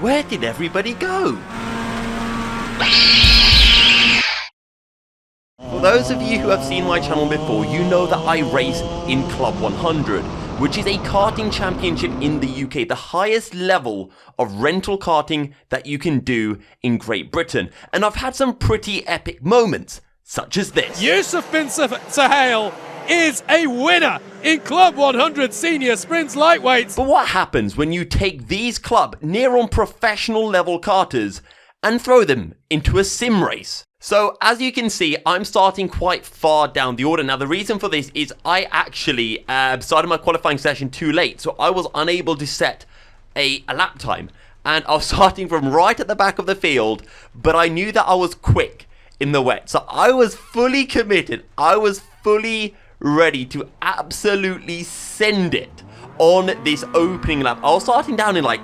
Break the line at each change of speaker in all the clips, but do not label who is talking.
Where did everybody go? For those of you who have seen my channel before, you know that I race in Club 100, which is a karting championship in the UK, the highest level of rental karting that you can do in Great Britain. And I've had some pretty epic moments, such as this.
Yusuf bin Suhail is a winner in Club 100 Senior Sprints Lightweights.
But what happens when you take these club near-on professional level karters and throw them into a sim race? So as you can see, I'm starting quite far down the order. Now the reason for this is I actually started my qualifying session too late, so I was unable to set a lap time. And I was starting from right at the back of the field, but I knew that I was quick in the wet. So I was fully committed. I was fully ready to absolutely send it on this opening lap. I was starting down in like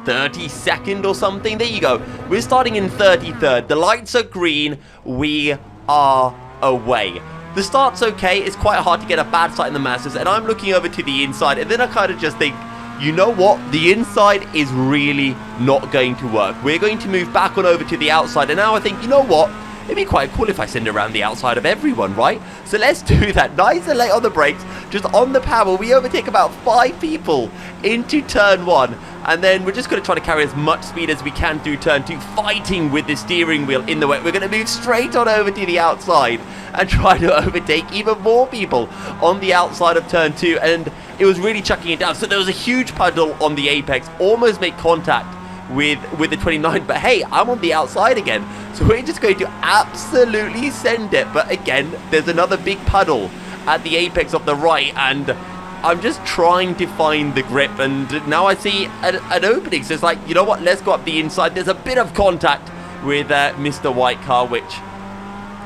32nd or something. There you go. We're starting in 33rd. The lights are green. We are away. The start's okay. It's quite hard to get a bad start in the Masters, and I'm looking over to the inside, and then I kind of just think, you know what? The inside is really not going to work. We're going to move back on over to the outside, and now I think, you know what? It'd be quite cool if I send it around the outside of everyone, right? So let's do that. Nice and late on the brakes, just on the power. We overtake about 5 people into turn 1. And then we're just going to try to carry as much speed as we can through turn 2, fighting with the steering wheel in the wet. We're going to move straight on over to the outside and try to overtake even more people on the outside of turn 2. And it was really chucking it down. So there was a huge puddle on the apex, almost made contact with the 29, but hey, I'm on the outside again, so we're just going to absolutely send it. But again, there's another big puddle at the apex of the right, and I'm just trying to find the grip, and now I see an opening, so it's like, you know what, let's go up the inside. There's a bit of contact with Mr. White Car, which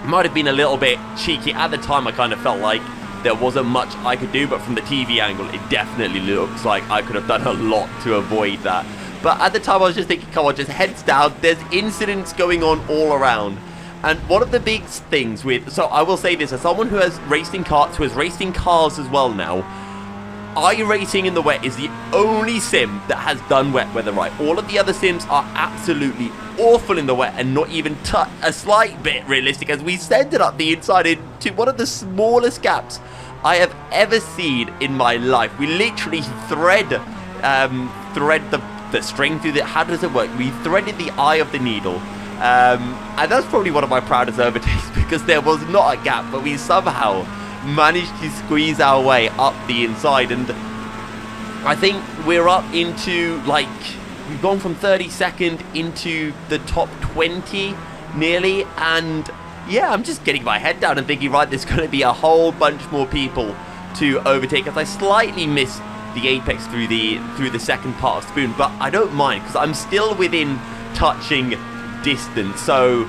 might have been a little bit cheeky. At the time, I kind of felt like there wasn't much I could do, but from the TV angle, it definitely looks like I could have done a lot to avoid that. But at the time, I was just thinking, come on, just heads down. There's incidents going on all around. And one of the big things with... So I will say this, as someone who has raced in karts, who has raced in cars as well now, iRacing in the wet is the only sim that has done wet weather right. All of the other sims are absolutely awful in the wet and not even a slight bit realistic, as we send it up the inside into one of the smallest gaps I have ever seen in my life. We literally thread the string through the... How does it work? We threaded the eye of the needle. And that's probably one of my proudest overtakes, because there was not a gap, but we somehow managed to squeeze our way up the inside. And I think we're up into, like, we've gone from 32nd into the top 20 nearly. And yeah, I'm just getting my head down and thinking, right, there's going to be a whole bunch more people to overtake, as I slightly missed the apex through the second part of Spoon, but I don't mind, because I'm still within touching distance. So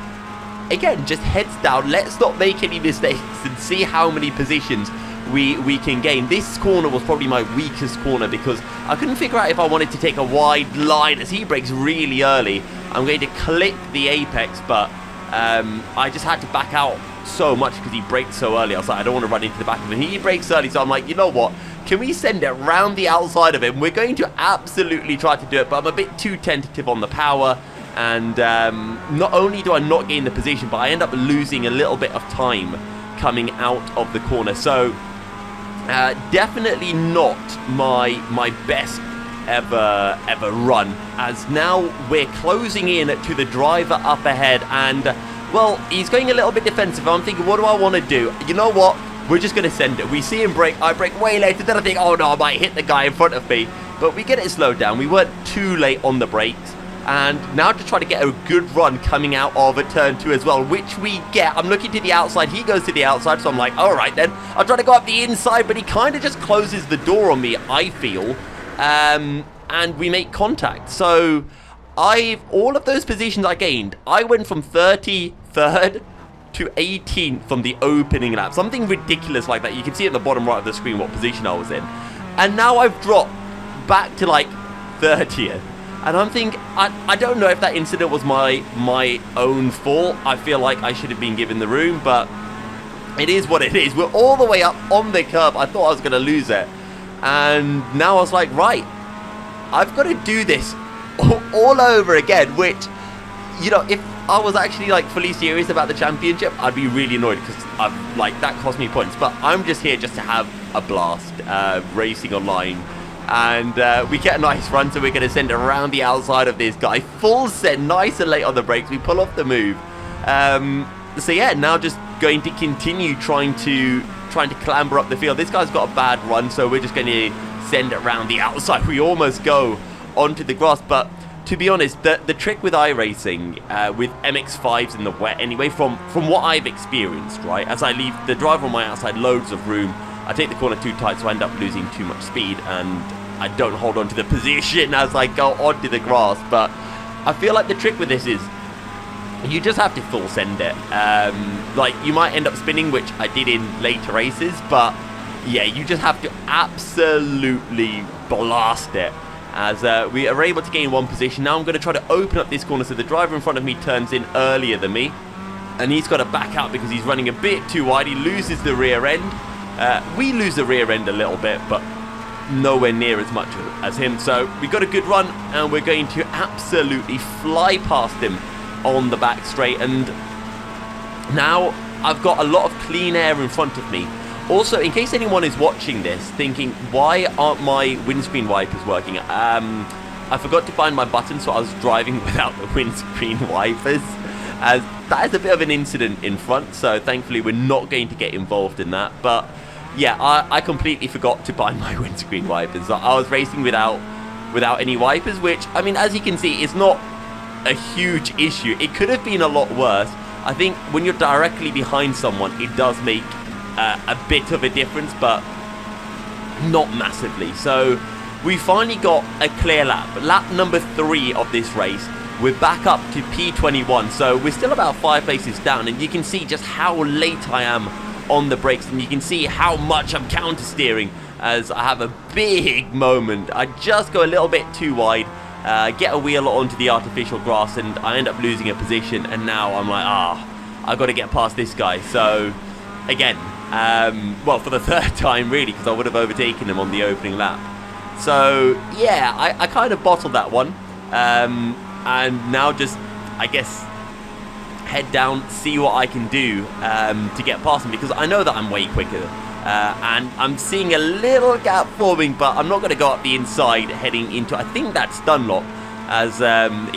again, just heads down, let's not make any mistakes and see how many positions we can gain. This corner was probably my weakest corner, because I couldn't figure out if I wanted to take a wide line, as he brakes really early. I'm going to clip the apex, but I just had to back out so much because he braked so early. I was like, I don't want to run into the back of him. He brakes early, so I'm like, you know what? Can we send it round the outside of him? We're going to absolutely try to do it, but I'm a bit too tentative on the power. And not only do I not gain the position, but I end up losing a little bit of time coming out of the corner. So definitely not my best ever run, as now we're closing in to the driver up ahead, and well, he's going a little bit defensive. I'm thinking, what do I want to do? You know what? We're just going to send it. We see him brake. I brake way later. Then I think, oh no, I might hit the guy in front of me. But we get it slowed down. We weren't too late on the brakes. And now to try to get a good run coming out of a turn 2 as well, which we get. I'm looking to the outside. He goes to the outside. So I'm like, all right then. I'll try to go up the inside. But he kind of just closes the door on me, I feel. And we make contact. So all of those positions I gained, I went from 33rd to 18th from the opening lap. Something ridiculous like that. You can see at the bottom right of the screen what position I was in. And now I've dropped back to like 30th. And I'm thinking, I don't know if that incident was my own fault. I feel like I should have been given the room, but it is what it is. We're all the way up on the curb. I thought I was going to lose it. And now I was like, right, I've got to do this all over again, which, you know, if I was actually like fully serious about the championship, I'd be really annoyed because that cost me points. But I'm just here just to have a blast racing online. And we get a nice run, so we're going to send it around the outside of this guy. Full send, nice and late on the brakes. We pull off the move. So yeah, now just going to continue trying to clamber up the field. This guy's got a bad run, so we're just going to send it around the outside. We almost go onto the grass, but to be honest, the trick with iRacing, with MX-5s in the wet anyway, from what I've experienced, right, as I leave the driver on my outside, loads of room, I take the corner too tight, so I end up losing too much speed, and I don't hold on to the position as I go onto the grass. But I feel like the trick with this is you just have to full send it. Like, you might end up spinning, which I did in later races, but yeah, you just have to absolutely blast it. As we are able to gain one position. Now I'm going to try to open up this corner so the driver in front of me turns in earlier than me, and he's got to back out because he's running a bit too wide. He loses the rear end. We lose the rear end a little bit, but nowhere near as much as him. So we got a good run, and we're going to absolutely fly past him on the back straight. And now I've got a lot of clean air in front of me. Also, in case anyone is watching this thinking, why aren't my windscreen wipers working? I forgot to find my button, so I was driving without the windscreen wipers. As that is a bit of an incident in front, so thankfully we're not going to get involved in that. But yeah, I completely forgot to buy my windscreen wipers. I was racing without any wipers, which, I mean, as you can see, is not a huge issue. It could have been a lot worse. I think when you're directly behind someone, it does make a bit of a difference, but not massively. So we finally got a clear lap number 3 of this race. We're back up to P21, so we're still about 5 places down, and you can see just how late I am on the brakes, and you can see how much I'm counter steering as I have a big moment. I just go a little bit too wide, get a wheel onto the artificial grass, and I end up losing a position. And now I'm like, I've got to get past this guy. So again, well, for the 3rd time really, because I would have overtaken him on the opening lap. So yeah, I kind of bottled that one, and now just, I guess, head down, see what I can do to get past him, because I know that I'm way quicker, and I'm seeing a little gap forming, but I'm not going to go up the inside heading into, I think that's Dunlop, as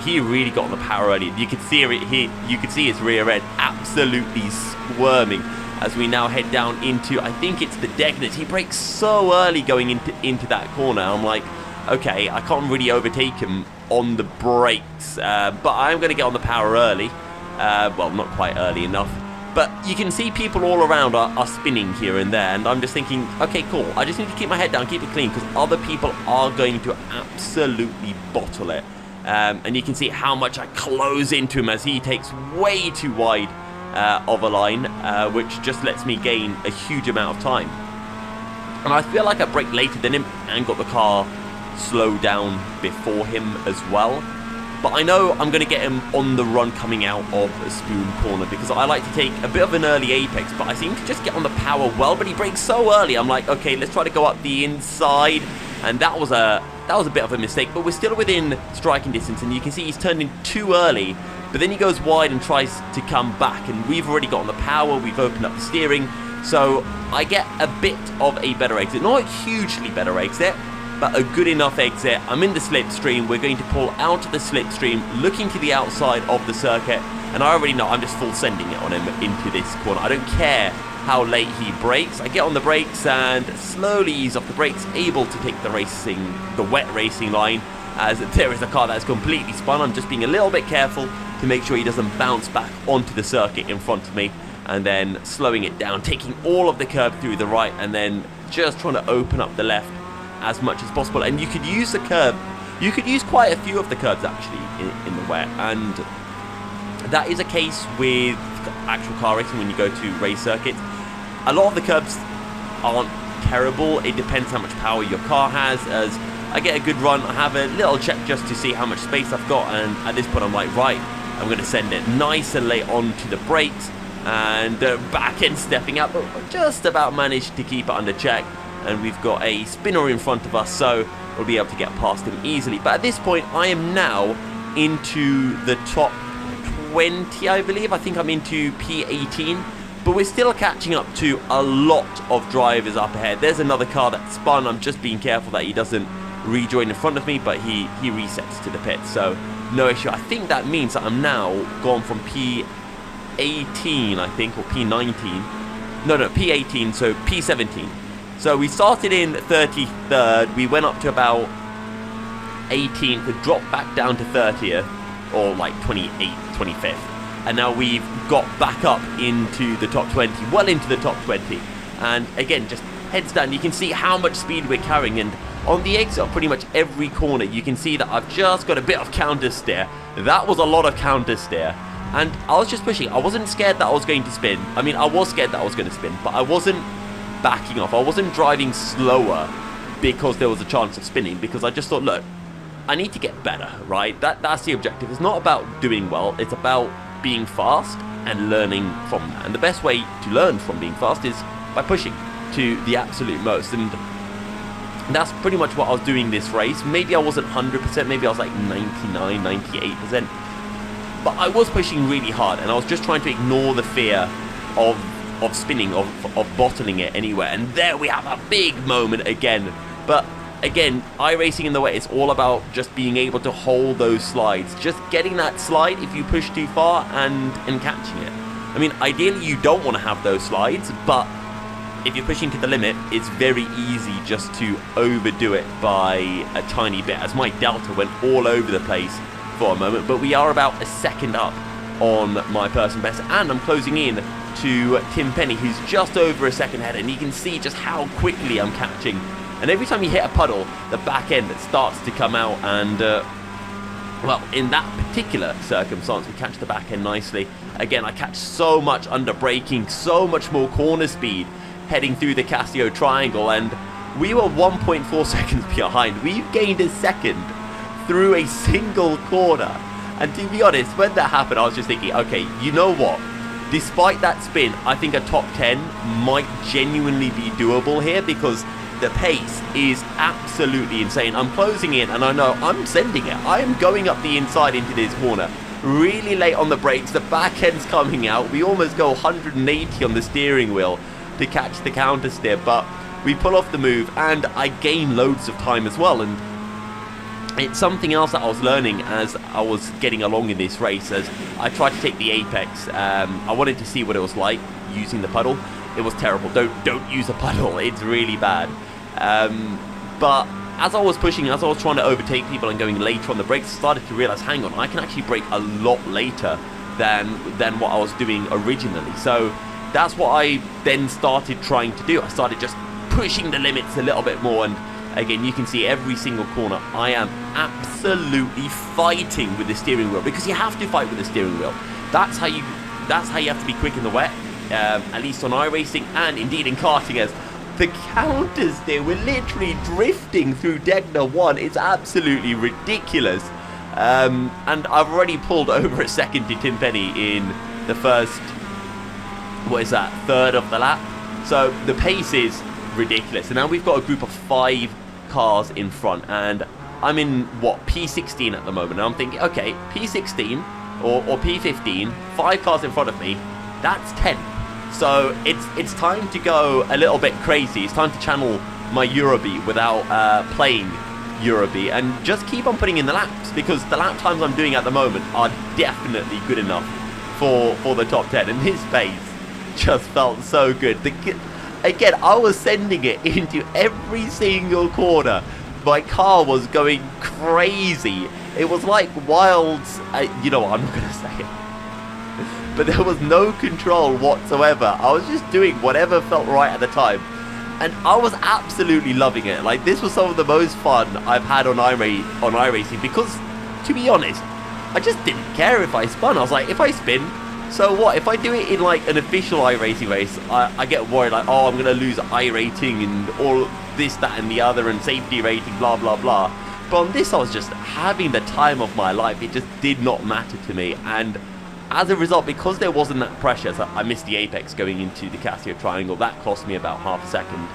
he really got on the power early. You could see you could see his rear end absolutely squirming as we now head down into, I think it's the Degners. He brakes so early going into that corner. I'm like, okay, I can't really overtake him on the brakes, but I'm going to get on the power early. Well, not quite early enough, but you can see people all around are spinning here and there, and I'm just thinking, okay, cool, I just need to keep my head down, keep it clean, because other people are going to absolutely bottle it. And you can see how much I close into him as he takes way too wide of a line, which just lets me gain a huge amount of time. And I feel like I braked later than him and got the car slowed down before him as well. But I know I'm going to get him on the run coming out of a spoon corner, because I like to take a bit of an early apex, but I seem to just get on the power well, but he brakes so early. I'm like, okay, let's try to go up the inside, and that was a bit of a mistake, but we're still within striking distance, and you can see he's turned in too early, but then he goes wide and tries to come back, and we've already got on the power, we've opened up the steering, so I get a bit of a better exit. Not a hugely better exit, but a good enough exit. I'm in the slipstream. We're going to pull out of the slipstream, looking to the outside of the circuit, and I already know I'm just full sending it on him into this corner. I don't care how late he brakes. I get on the brakes and slowly ease off the brakes, able to take the wet racing line, as there is a car that's completely spun. I'm just being a little bit careful to make sure he doesn't bounce back onto the circuit in front of me, and then slowing it down, taking all of the curb through the right, and then just trying to open up the left as much as possible. And you could use the curb, you could use quite a few of the curbs actually in the wet, and that is a case with actual car racing when you go to race circuits. A lot of the curbs aren't terrible, it depends how much power your car has. As I get a good run, I have a little check just to see how much space I've got, and at this point I'm like, right, I'm going to send it nice and late onto the brakes, and back end stepping up, but just about managed to keep it under check. And we've got a spinner in front of us, so will be able to get past him easily. But at this point, I am now into the top 20, I believe. I think I'm into P18. But we're still catching up to a lot of drivers up ahead. There's another car that spun. I'm just being careful that he doesn't rejoin in front of me, but he resets to the pit, so no issue. I think that means that I'm now gone from P18, I think, or P19. No, P18, so P17. So we started in 33rd, we went up to about 18th, dropped back down to 30th, or like 28th, 25th. And now we've got back up into the top 20, well into the top 20. And again, just heads down, you can see how much speed we're carrying. And on the exit of pretty much every corner, you can see that I've just got a bit of counter steer. That was a lot of counter steer. And I was just pushing. I wasn't scared that I was going to spin. I mean, I was scared that I was going to spin, but I wasn't backing off. I wasn't driving slower because there was a chance of spinning, because I just thought, look, I need to get better, right? That's the objective. It's not about doing well. It's about being fast and learning from that. And the best way to learn from being fast is by pushing to the absolute most. And that's pretty much what I was doing this race. Maybe I wasn't 100%, maybe I was like 99, 98%. But I was pushing really hard, and I was just trying to ignore the fear of spinning, of bottling it anywhere. And there we have a big moment again. But again, iRacing in the way, it's all about just being able to hold those slides. Just getting that slide if you push too far and catching it. I mean, ideally you don't want to have those slides, but if you're pushing to the limit, it's very easy just to overdo it by a tiny bit, as my delta went all over the place for a moment. But we are about a second up on my person best, and I'm closing in to Tim Penny, who's just over a second ahead, and you can see just how quickly I'm catching. And every time you hit a puddle, the back end starts to come out, and well, in that particular circumstance, we catch the back end nicely. Again, I catch so much under braking, so much more corner speed heading through the Casio triangle, and we were 1.4 seconds behind. We've gained a second through a single corner. And to be honest, when that happened, I was just thinking, okay, you know what? Despite that spin, I think a top 10 might genuinely be doable here, because the pace is absolutely insane. I'm closing in, and I know I'm sending it. I am going up the inside into this corner. Really late on the brakes. The back end's coming out. We almost go 180 on the steering wheel to catch the counter steer, but we pull off the move, and I gain loads of time as well. And it's something else that I was learning as I was getting along in this race, as I tried to take the apex. I wanted to see what it was like using the puddle. It was terrible. Don't use a puddle. It's really bad. But as I was pushing, as I was trying to overtake people and going later on the brakes, I started to realize, hang on, I can actually brake a lot later than what I was doing originally. So that's what I then started trying to do. I started just pushing the limits a little bit more, and again, you can see every single corner I am absolutely fighting with the steering wheel, because you have to fight with the steering wheel. That's how you have to be quick in the wet, at least on iRacing, and indeed in karting, as the counters there, we're literally drifting through Degner 1. It's absolutely ridiculous. And I've already pulled over a second to Tim Penny in the first, third of the lap. So the pace is ridiculous. And now we've got a group of 5 cars in front, and I'm in P16 at the moment. And I'm thinking, okay, P16 or P15, 5 cars in front of me, that's 10. So it's time to go a little bit crazy. It's time to channel my Eurobeat without playing Eurobeat, and just keep on putting in the laps, because the lap times I'm doing at the moment are definitely good enough for the top 10. And this pace just felt so good. Again, I was sending it into every single corner. My car was going crazy. It was like wild. You know what? I'm not going to say it. But there was no control whatsoever. I was just doing whatever felt right at the time. And I was absolutely loving it. Like, this was some of the most fun I've had on iRacing, because, to be honest, I just didn't care if I spun. I was like, if I spin, so what? If I do it in like an official iRacing race, I get worried, like, oh, I'm going to lose iRating and all this, that, and the other, and safety rating, blah, blah, blah. But on this, I was just having the time of my life. It just did not matter to me. And as a result, because there wasn't that pressure, so I missed the apex going into the Casio triangle. That cost me about half a second.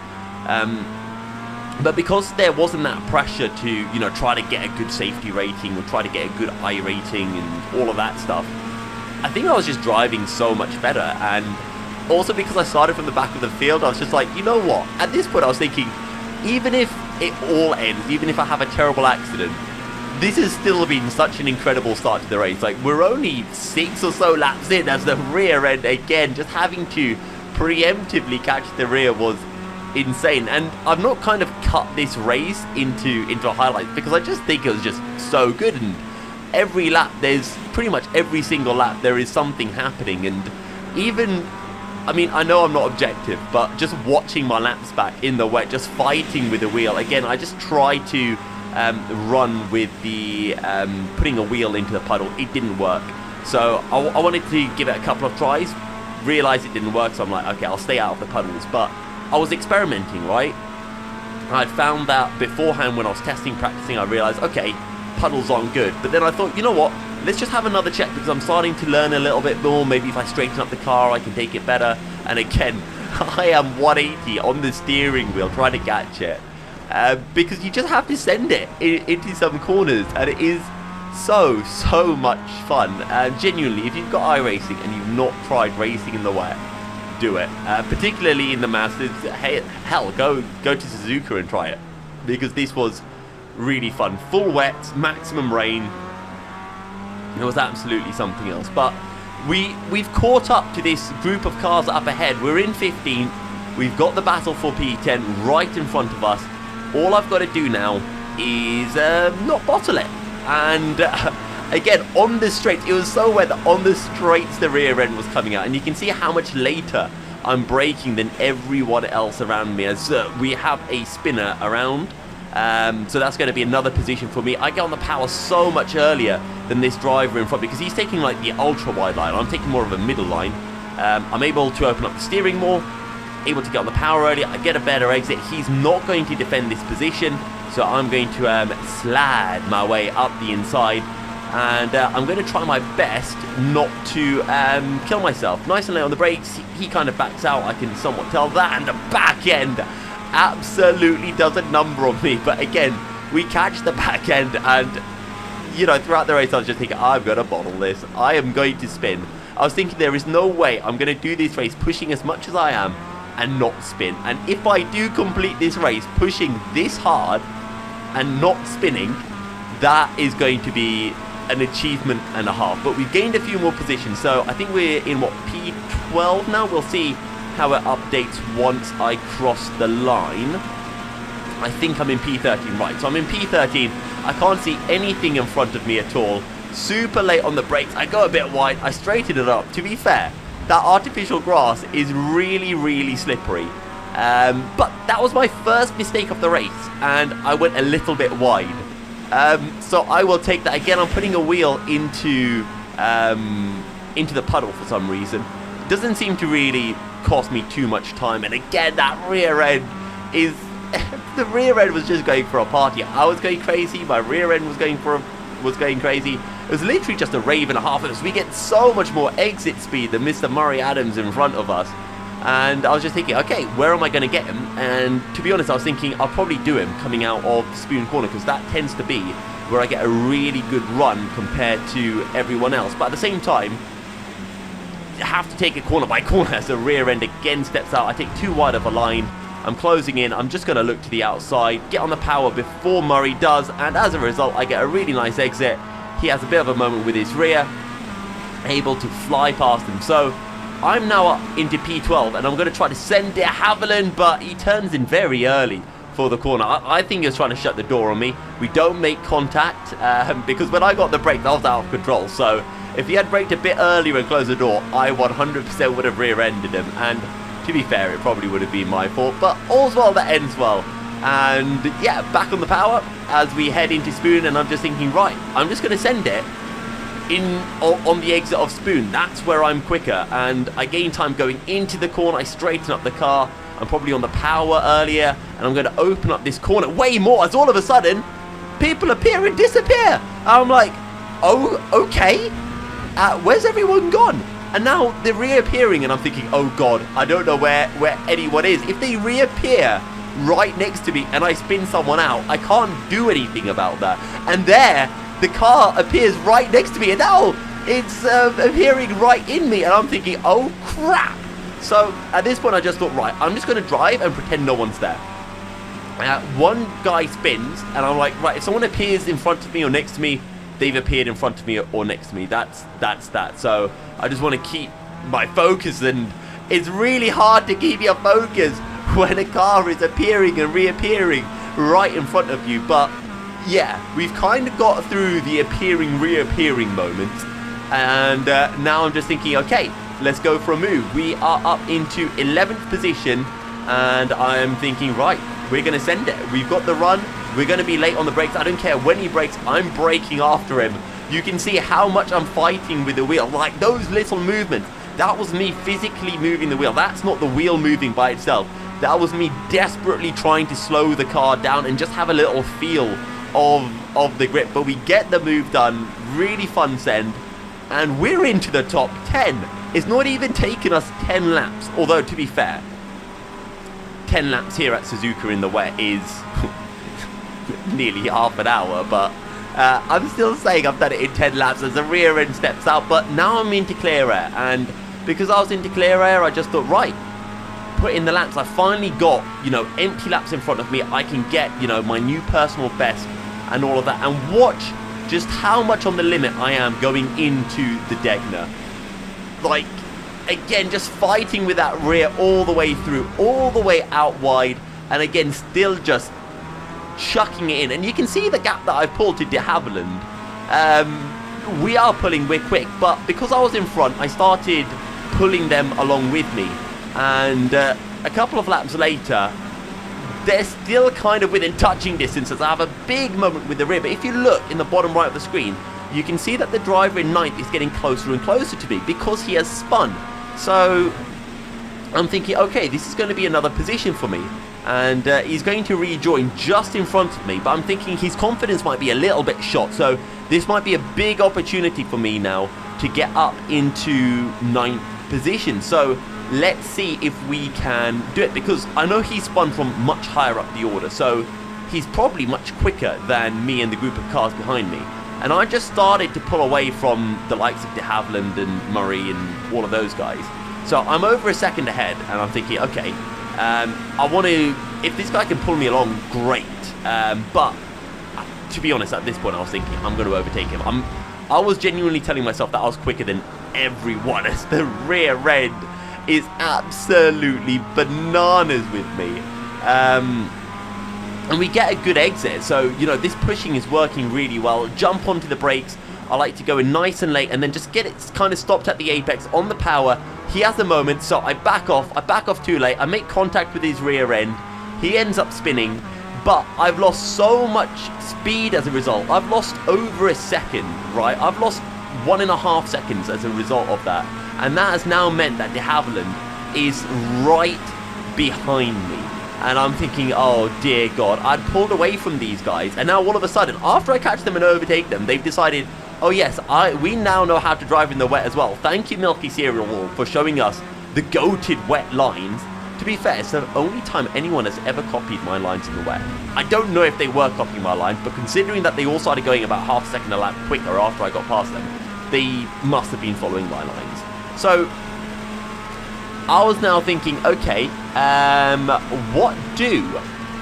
But because there wasn't that pressure to, you know, try to get a good safety rating or try to get a good iRating and all of that stuff, I think I was just driving so much better. And also because I started from the back of the field, I was just like, you know what? At this point, I was thinking, even if it all ends, even if I have a terrible accident, this has still been such an incredible start to the race. Like, we're only 6 or so laps in as the rear end again, just having to preemptively catch the rear was insane. And I've not kind of cut this race into highlights because I just think it was just so good. And every lap, there's pretty much every single lap there is something happening. And even, I mean, I know I'm not objective, but just watching my laps back in the wet, just fighting with the wheel again, I just try to run with the putting a wheel into the puddle. It didn't work, so I wanted to give it a couple of tries, realized it didn't work, so I'm like, okay, I'll stay out of the puddles. But I was experimenting, right? I'd found that beforehand when I was testing, practicing, I realized, okay, puddles aren't good. But then I thought, you know what, let's just have another check because I'm starting to learn a little bit more. Maybe if I straighten up the car, I can take it better. And again, I am 180 on the steering wheel trying to catch it. Because you just have to send it into some corners, and it is so much fun. And genuinely, if you've got iRacing and you've not tried racing in the wet, do it. Particularly in the Masters, hey, hell, go to Suzuka and try it, because this was really fun. Full wet, maximum rain. It was absolutely something else. But we've caught up to this group of cars up ahead. We're in 15th. We've got the battle for P10 right in front of us. All I've got to do now is not bottle it. And again, on the straights, it was so wet that on the straights the rear end was coming out. And you can see how much later I'm braking than everyone else around me, as we have a spinner around. So that's going to be another position for me. I get on the power so much earlier than this driver in front, because he's taking like the ultra wide line. I'm taking more of a middle line. I'm able to open up the steering more, able to get on the power earlier. I get a better exit. He's not going to defend this position, so I'm going to slide my way up the inside, and I'm going to try my best not to kill myself. Nice and late on the brakes. He kind of backs out, I can somewhat tell that, and the back end absolutely does a number on me. But again, we catch the back end, and you know, throughout the race I was just thinking, I'm going to bottle this, I am going to spin. I was thinking there is no way I'm going to do this race pushing as much as I am and not spin. And if I do complete this race pushing this hard and not spinning, that is going to be an achievement and a half. But we've gained a few more positions, so I think we're in what, P12 now. We'll see how it updates once I cross the line. I think I'm in P13, right, so I'm in P13. I can't see anything in front of me at all. Super late on the brakes. I go a bit wide. I straighten it up. To be fair, that artificial grass is really slippery. But that was my first mistake of the race, and I went a little bit wide. So I will take that. Again, I'm putting a wheel into the puddle for some reason. Doesn't seem to really cost me too much time. And again, that rear end is... the rear end was just going for a party. I was going crazy. My rear end was going crazy. It was literally just a rave and a half of us. We get so much more exit speed than Mr. Murray Adams in front of us. And I was just thinking, okay, where am I going to get him? And to be honest, I was thinking I'll probably do him coming out of Spoon Corner, because that tends to be where I get a really good run compared to everyone else. But at the same time, you have to take it corner by corner as the rear end again steps out. I take too wide of a line. I'm closing in. I'm just going to look to the outside, get on the power before Murray does, and as a result, I get a really nice exit. He has a bit of a moment with his rear, able to fly past him. So I'm now up into P12, and I'm going to try to send de Havilland, but he turns in very early for the corner. I think he was trying to shut the door on me. We don't make contact, because when I got the brake, I was out of control. So if he had braked a bit earlier and closed the door, I 100% would have rear-ended him. And to be fair, it probably would have been my fault, but all's well that ends well. And yeah, back on the power as we head into Spoon, and I'm just thinking, right, I'm just going to send it on the exit of Spoon. That's where I'm quicker, and I gain time going into the corner. I straighten up the car. I'm probably on the power earlier, and I'm going to open up this corner way more, as all of a sudden people appear and disappear. I'm like, oh, okay, where's everyone gone? And now they're reappearing, and I'm thinking, oh god, I don't know where anyone is. If they reappear right next to me and I spin someone out, I can't do anything about that. And there, the car appears right next to me, and now it's appearing right in me, and I'm thinking, oh crap. So at this point I just thought, right, I'm just going to drive and pretend no one's there. One guy spins, and I'm like, right, if someone appears in front of me or next to me, they've appeared in front of me or next to me. That's that. So I just want to keep my focus, and it's really hard to keep your focus when a car is appearing and reappearing right in front of you. But yeah, we've kind of got through the appearing, reappearing moment, and now I'm just thinking, okay, let's go for a move. We are up into 11th position, and I'm thinking, right, we're going to send it. We've got the run. We're going to be late on the brakes. I don't care when he brakes. I'm braking after him. You can see how much I'm fighting with the wheel. Like those little movements. That was me physically moving the wheel. That's not the wheel moving by itself. That was me desperately trying to slow the car down and just have a little feel of the grip. But we get the move done. Really fun send. And we're into the top 10. It's not even taken us 10 laps. Although, to be fair, 10 laps here at Suzuka in the wet is nearly half an hour, but I'm still saying I've done it in 10 laps as the rear end steps out. But now I'm into clear air, and because I was into clear air, I just thought, right, put in the laps. I finally got, empty laps in front of me. I can get, my new personal best and all of that, and watch just how much on the limit I am going into the Degner. Like, again, just fighting with that rear all the way through, all the way out wide, and again, still just chucking it in. And you can see the gap that I've pulled to de Havilland. We are pulling, we're quick, but because I was in front, I started pulling them along with me. And a couple of laps later, they're still kind of within touching distance as I have a big moment with the rear. But if you look in the bottom right of the screen, you can see that the driver in 9th is getting closer and closer to me because he has spun. So I'm thinking, okay, this is going to be another position for me. And he's going to rejoin just in front of me. But I'm thinking his confidence might be a little bit shot. So this might be a big opportunity for me now to get up into 9th position. So let's see if we can do it, because I know he spun from much higher up the order. So he's probably much quicker than me and the group of cars behind me. And I just started to pull away from the likes of de Havilland and Murray and all of those guys. So I'm over a second ahead, and I'm thinking, okay, I want to, if this guy can pull me along, great. But to be honest, at this point, I was thinking, I'm going to overtake him. I was genuinely telling myself that I was quicker than everyone, as the rear end is absolutely bananas with me. And we get a good exit, so this pushing is working really well. Jump onto the brakes. I like to go in nice and late and then just get it kind of stopped at the apex on the power. He has a moment, so I back off too late. I make contact with his rear end. He ends up spinning, but I've lost so much speed as a result. I've lost over a second, right? I've lost 1.5 seconds as a result of that. And that has now meant that de Havilland is right behind me. And I'm thinking, oh dear God, I'd pulled away from these guys. And now all of a sudden, after I catch them and overtake them, they've decided, oh yes, we now know how to drive in the wet as well. Thank you, Milky Cereal Wall, for showing us the goated wet lines. To be fair, it's the only time anyone has ever copied my lines in the wet. I don't know if they were copying my lines, but considering that they all started going about half a second a lap quicker after I got past them, they must have been following my lines. So I was now thinking, okay, what do?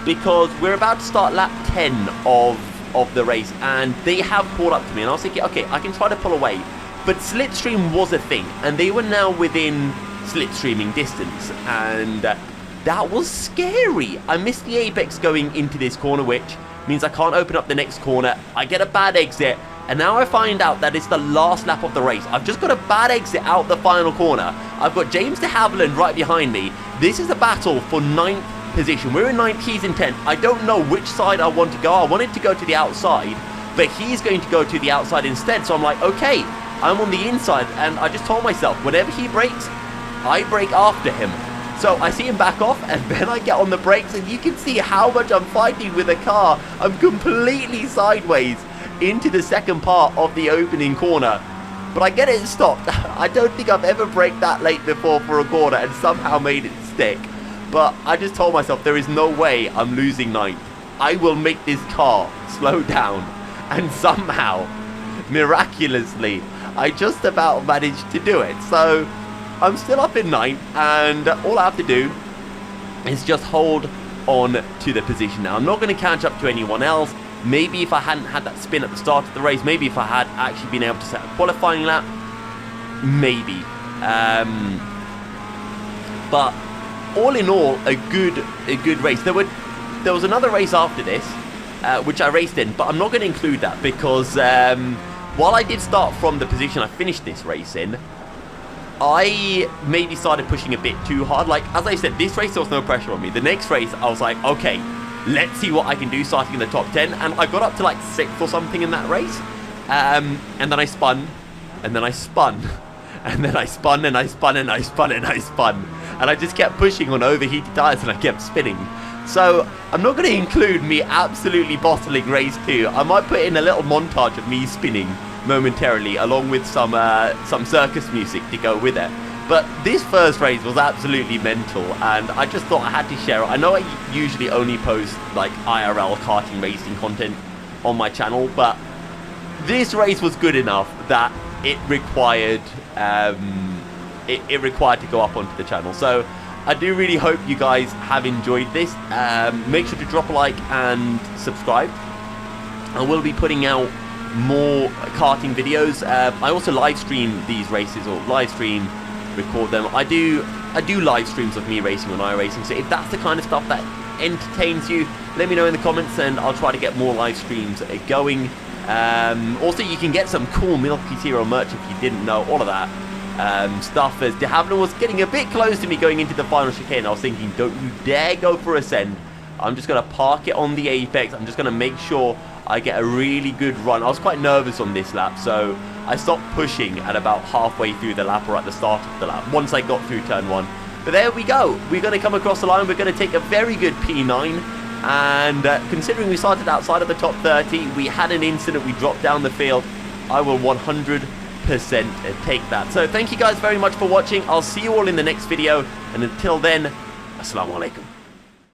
Because we're about to start lap 10 of the race, and they have pulled up to me, and I was thinking, okay, I can try to pull away. But slipstream was a thing, and they were now within slipstreaming distance, and that was scary. I missed the apex going into this corner, which means I can't open up the next corner. I get a bad exit, and now I find out that it's the last lap of the race. I've just got a bad exit out the final corner. I've got James de Havilland right behind me. This is a battle for 9th position. We're in 9th, he's in 10th. I don't know which side I want to go. I wanted to go to the outside, but he's going to go to the outside instead. So I'm like, okay, I'm on the inside, and I just told myself, whenever he brakes, I brake after him. So I see him back off, and then I get on the brakes, and you can see how much I'm fighting with the car. I'm completely sideways into the second part of the opening corner, but I get it stopped. I don't think I've ever braked that late before for a corner and somehow made it stick. But I just told myself there is no way I'm losing ninth. I will make this car slow down. And somehow, miraculously, I just about managed to do it. So I'm still up in ninth, and all I have to do is just hold on to the position now. I'm not going to catch up to anyone else. Maybe if I hadn't had that spin at the start of the race, maybe if I had actually been able to set a qualifying lap, maybe. But all in all, a good race. There was another race after this, which I raced in, but I'm not going to include that because while I did start from the position I finished this race in, I maybe started pushing a bit too hard. Like, as I said, this race there was no pressure on me. The next race, I was like, okay, let's see what I can do starting in the top 10. And I got up to like 6th or something in that race. And then I spun, and then I spun, and then I spun, and I spun, and I spun, and I spun. And I just kept pushing on overheated tires, and I kept spinning. So I'm not going to include me absolutely bottling race 2. I might put in a little montage of me spinning momentarily, along with some circus music to go with it. But this first race was absolutely mental, and I just thought I had to share it. I know I usually only post like IRL karting racing content on my channel, but this race was good enough that it required it required to go up onto the channel. So I do really hope you guys have enjoyed this. Make sure to drop a like and subscribe. I will be putting out more karting videos. I also live stream these races, or live stream, record them. I do live streams of me racing on iRacing, so if that's the kind of stuff that entertains you, let me know in the comments and I'll try to get more live streams going. Also, you can get some cool Milky Zero merch if you didn't know, all of that stuff. As de Havilland was getting a bit close to me going into the final chicane, I was thinking, don't you dare go for ascend. I'm just going to park it on the apex. I'm just going to make sure I get a really good run. I was quite nervous on this lap, so I stopped pushing at about halfway through the lap, or at the start of the lap, once I got through turn 1. But there we go. We're going to come across the line. We're going to take a very good P9. And considering we started outside of the top 30, we had an incident, we dropped down the field. I will 100% take that. So thank you guys very much for watching. I'll see you all in the next video. And until then, Assalamu alaikum.